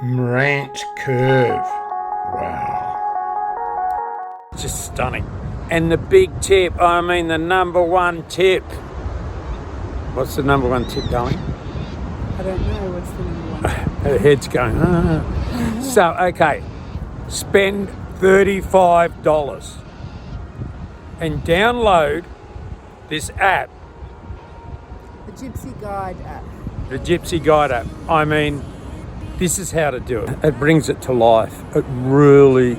Morant Curve. Wow. Just stunning. And the big tip, the number one tip. What's the number one tip, darling? I don't know. What's the number one? Her head's going, So, okay. Spend $35 and download this app. The Gypsy Guide app. The Gypsy Guide app. This is how to do it. It brings it to life. It really,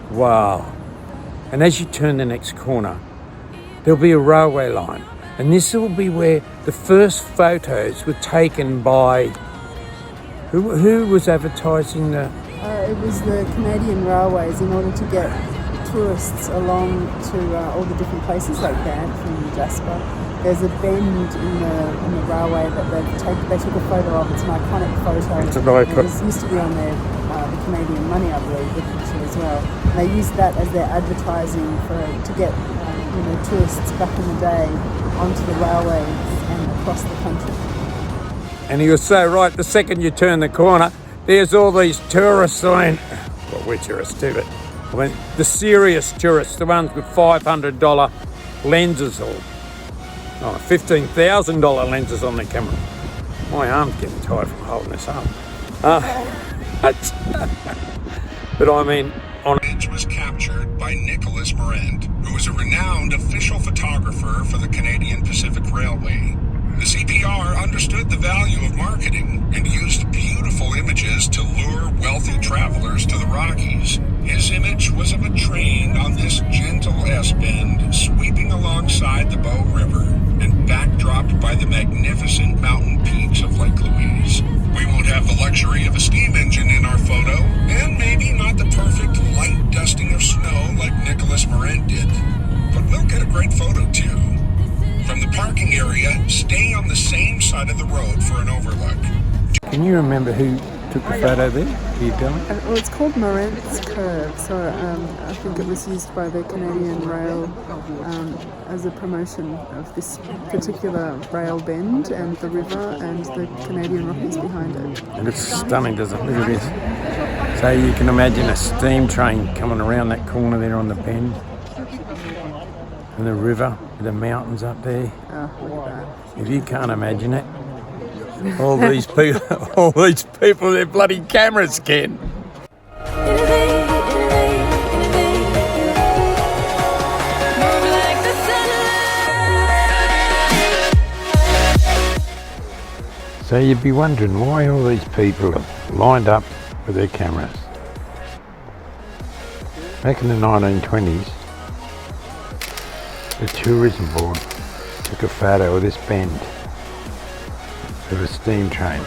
wow. And as you turn the next corner, there'll be a railway line. And this will be where the first photos were taken by, who was advertising the... It was the Canadian Railways in order to get tourists along to all the different places like Banff and Jasper. There's a bend in the railway that they took a photo of. It's an iconic photo. It's a very It used to be on the Canadian money, I believe, the picture as well. And they used that as their advertising to get tourists back in the day onto the railways and across the country. And he was so right, the second you turn the corner, there's all these tourists saying, well, we're tourists too, but the serious tourists, the ones with $500 lenses or $15,000 lenses on their camera. My arm's getting tired from holding this up. But Image was captured by Nicholas Morant, who is a renowned official photographer for the Canadian Pacific Railway. The CPR understood the value of marketing and used beautiful images to lure wealthy travelers to the Rockies. His image was of a train on this gentle S-bend sweeping alongside the Bow River and backdropped by the magnificent mountain peaks of Lake Louise. We won't have the luxury of a steam engine in our photo, and maybe not the perfect light dusting of snow like Nicholas Morant did. But we'll get a great photo too. From the parking area, stay on the same side of the road for an overlook. can you remember who took the photo there? Can you tell me? Well, it's called Morant's Curve, so I think it was used by the Canadian Rail as a promotion of this particular rail bend and the river and the Canadian Rockies behind it. It looks stunning, doesn't it? Look at this. So you can imagine a steam train coming around that corner there on the bend. And the river, the mountains up there. Oh, look at that. If you can't imagine it, all these people, their bloody cameras can. So you'd be wondering why all these people are lined up with their cameras. Back in the 1920s, the tourism board took a photo of this bend of a steam train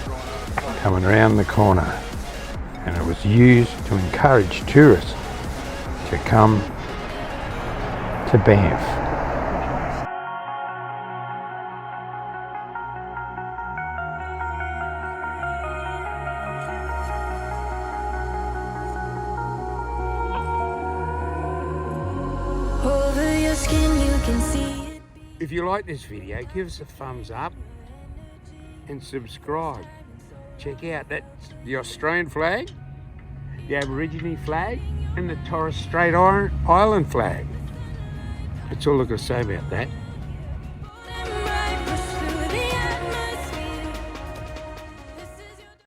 coming around the corner, and it was used to encourage tourists to come to Banff. Over your skin you can see it. If you like this video, give us a thumbs up and subscribe. Check out that's the Australian flag, the Aborigine flag, and the Torres Strait Island flag. That's all I've got to say about that.